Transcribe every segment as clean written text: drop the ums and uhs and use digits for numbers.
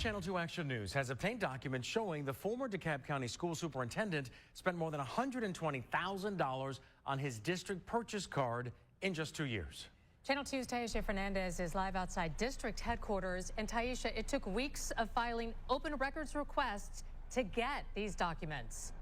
Channel 2 Action News has obtained documents showing the former DeKalb County school superintendent spent more than $120,000 on his district purchase card in just 2 years. Channel 2's Taisha Fernandez is live outside district headquarters. And Taisha, it took weeks of filing open records requests to get these documents.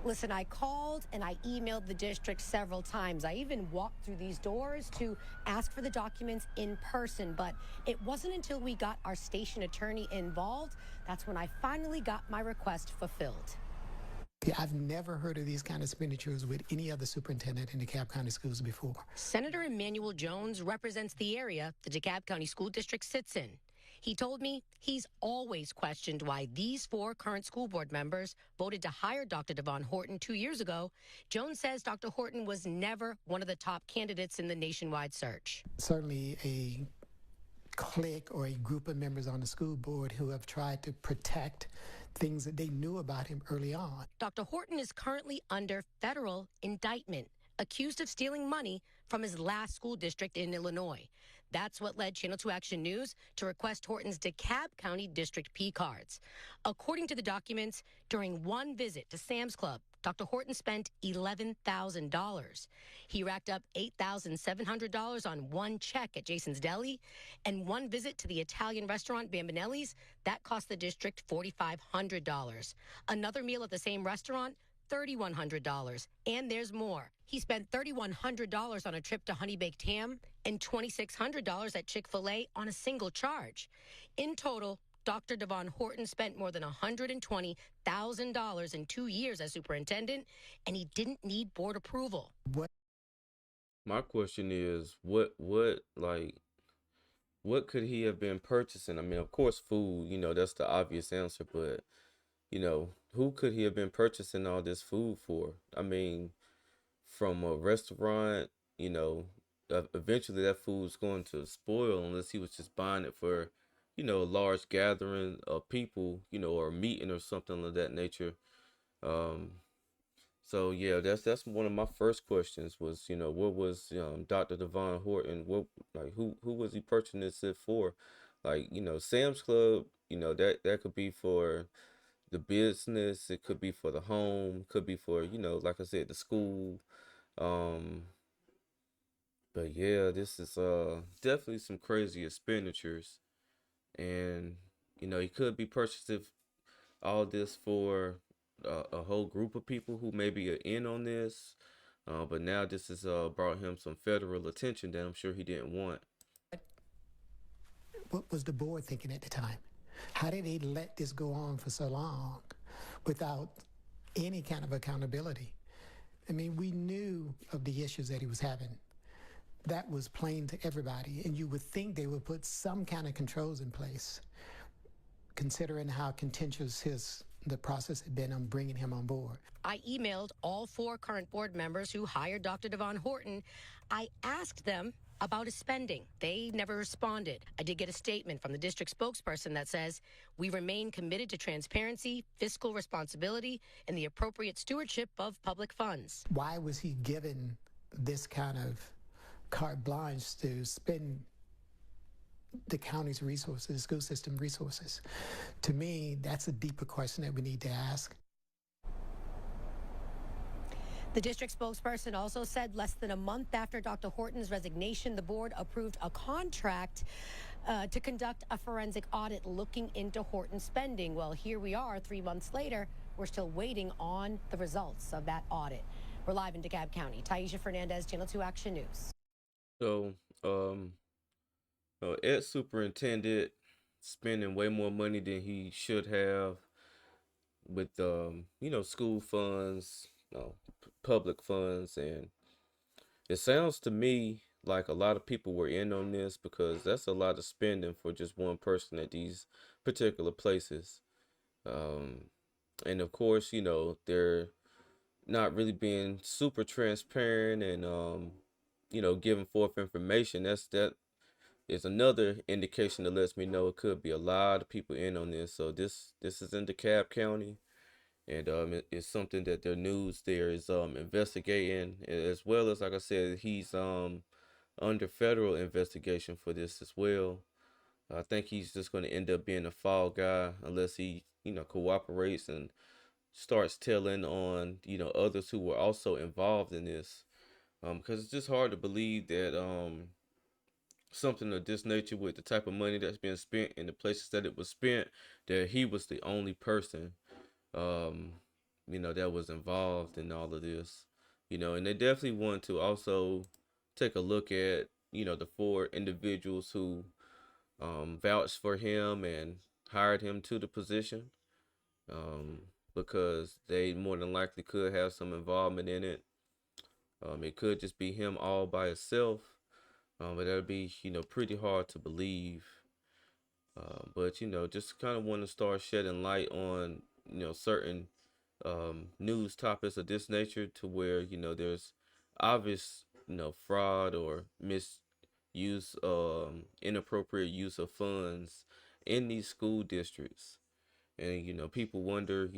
Listen, I called and I emailed the district several times. I even walked through these doors to ask for the documents in person, but it wasn't until we got our station attorney involved that's when I finally got my request fulfilled. Yeah, I've never heard of these kind of expenditures with any other superintendent in DeKalb County schools before. Senator Emmanuel Jones represents the area the DeKalb County School District sits in. He told me he's always questioned why these 4 current school board members voted to hire Dr. Devon Horton 2 years ago. Jones says Dr. Horton was never one of the top candidates in the nationwide search. Certainly a clique or a group of members on the school board who have tried to protect things that they knew about him early on. Dr. Horton is currently under federal indictment, accused of stealing money from his last school district in Illinois. That's what led Channel 2 Action News to request Horton's DeKalb County District P cards. According to the documents, during one visit to Sam's Club, Dr. Horton spent $11,000. He racked up $8,700 on one check at Jason's Deli, and one visit to the Italian restaurant Bambinelli's, that cost the district $4,500. Another meal at the same restaurant, $3,100. And there's more. He spent $3,100 on a trip to Honey Baked Ham and $2,600 at Chick-fil-A on a single charge. In total, Dr. Devon Horton spent more than $120,000 in 2 years as superintendent, and he didn't need board approval. My question is, what could he have been purchasing? I mean, of course, food, that's the obvious answer, but, who could he have been purchasing all this food for? I mean, from a restaurant, eventually that food's going to spoil unless he was just buying it for, a large gathering of people, or a meeting or something of that nature. So yeah, that's one of my first questions was, what was Dr. Devon Horton, who was he purchasing this for? Sam's Club, that could be for the business, it could be for the home, could be for, like I said, the school. But yeah, this is definitely some crazy expenditures. And, he could be purchasing all this for a whole group of people who maybe are in on this. But now this has brought him some federal attention that I'm sure he didn't want. What was the board thinking at the time? How did they let this go on for so long without any kind of accountability? I mean, we knew of the issues that he was having. That was plain to everybody, and you would think they would put some kind of controls in place, considering how contentious the process had been on bringing him on board. I emailed all 4 current board members who hired Dr. Devon Horton. I asked them about his spending. They never responded. I did get a statement from the district spokesperson that says, "We remain committed to transparency, fiscal responsibility, and the appropriate stewardship of public funds." Why was he given this kind of carte blanche to spend the county's resources, the school system resources? To me, that's a deeper question that we need to ask. The district spokesperson also said less than a month after Dr. Horton's resignation, the board approved a contract to conduct a forensic audit looking into Horton's spending. Well, here we are 3 months later. We're still waiting on the results of that audit. We're live in DeKalb County. Taisha Fernandez, Channel 2 Action News. So, Ed Superintendent spending way more money than he should have with, school funds, public funds. And it sounds to me like a lot of people were in on this because that's a lot of spending for just one person at these particular places. And of course, they're not really being super transparent and, giving forth information. That is another indication that lets me know it could be a lot of people in on this. So this is in DeKalb County, and it's something that their news there is investigating, as well as, like I said, he's under federal investigation for this as well. I think he's just going to end up being a fall guy unless he, cooperates and starts telling on, others who were also involved in this. Because it's just hard to believe that something of this nature, with the type of money that's being spent and the places that it was spent, that he was the only person, um, that was involved in all of this. And they definitely want to also take a look at, the four individuals who vouched for him and hired him to the position, um, because they more than likely could have some involvement in it. It could just be him all by himself, but that would be, pretty hard to believe. But, just kind of want to start shedding light on, certain news topics of this nature, to where, there's obvious, fraud or misuse, inappropriate use of funds in these school districts. And, people wonder,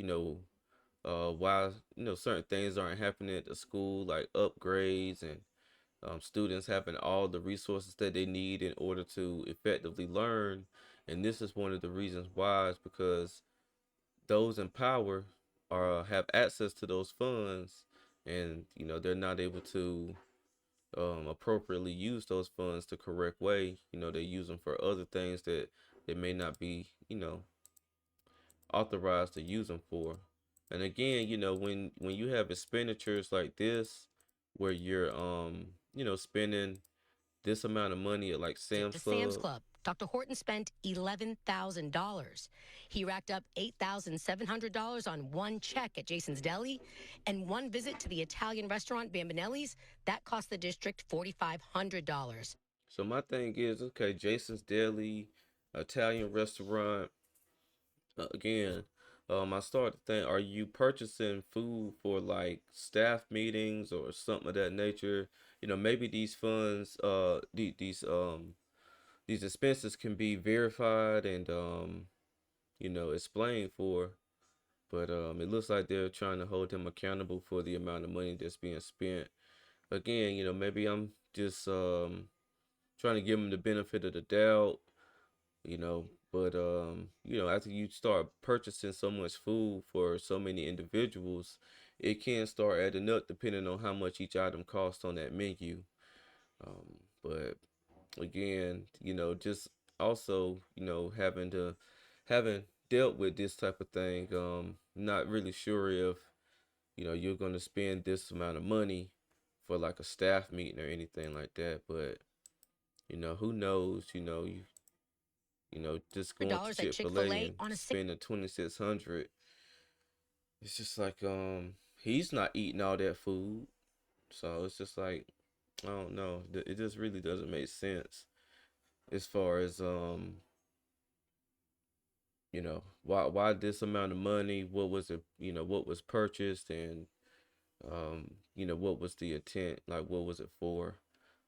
why, certain things aren't happening at the school, like upgrades and students having all the resources that they need in order to effectively learn. And this is one of the reasons why, is because those in power have access to those funds, and they're not able to appropriately use those funds the correct way. They use them for other things that they may not be authorized to use them for. And again, when you have expenditures like this, where you're spending this amount of money at like To Sam's Sam's Club. Club, Dr. Horton spent $11,000. He racked up $8,700 on one check at Jason's Deli, and one visit to the Italian restaurant Bambinelli's that cost the district $4,500. So my thing is, okay, Jason's Deli, Italian restaurant. Again, I started to think, are you purchasing food for like staff meetings or something of that nature? Maybe these funds, these expenses can be verified and explained for. But it looks like they're trying to hold him accountable for the amount of money that's being spent. Again, maybe I'm just trying to give him the benefit of the doubt, but after you start purchasing so much food for so many individuals, it can start adding up depending on how much each item costs on that menu. But again, just also, having dealt with this type of thing, not really sure if, you're going to spend this amount of money for like a staff meeting or anything like that. But, who knows, just going to Dollars at Chick-fil-A Chick-fil-A and on a spending 2,600. It's just like, he's not eating all that food. So it's just like, I don't know. It just really doesn't make sense as far as why this amount of money, what was it, what was purchased, and what was the intent, like what was it for.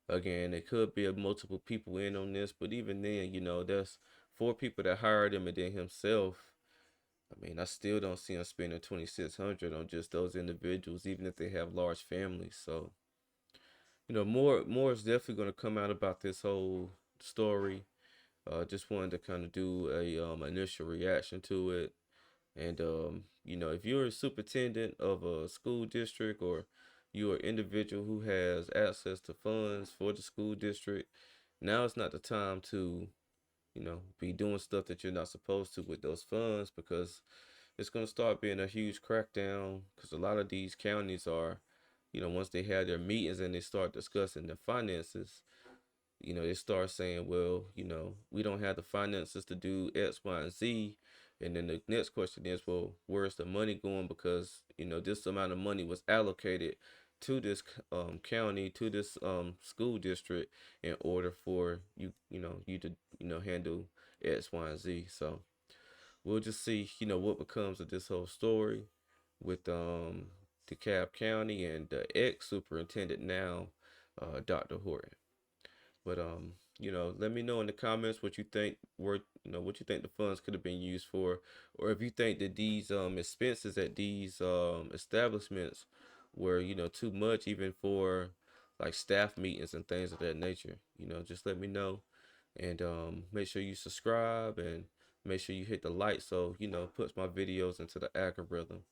Again, it could be multiple people in on this, but even then, there's four people that hired him and then himself. I mean, I still don't see him spending 2,600 on just those individuals, even if they have large families. So, more is definitely going to come out about this whole story. Just wanted to kind of do a initial reaction to it. And if you're a superintendent of a school district, or you're an individual who has access to funds for the school district, now is not the time to be doing stuff that you're not supposed to with those funds, because it's going to start being a huge crackdown. Because a lot of these counties are, once they have their meetings and they start discussing the finances, they start saying, well, we don't have the finances to do X, Y, and Z. And then the next question is, well, where's the money going? Because, this amount of money was allocated to this county, to this school district, in order for you to, handle X, Y, and Z. So we'll just see, what becomes of this whole story with DeKalb County and the ex-superintendent now, Dr. Horton. But let me know in the comments what you think what you think the funds could have been used for, or if you think that these expenses at these establishments were too much, even for like staff meetings and things of that nature. Just let me know. And make sure you subscribe and make sure you hit the like so puts my videos into the algorithm.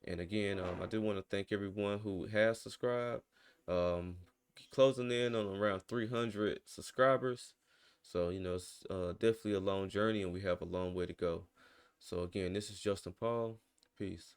And again, I do want to thank everyone who has subscribed. Closing in on around 300 subscribers. So, it's definitely a long journey and we have a long way to go. So again, this is Justin Paul. Peace.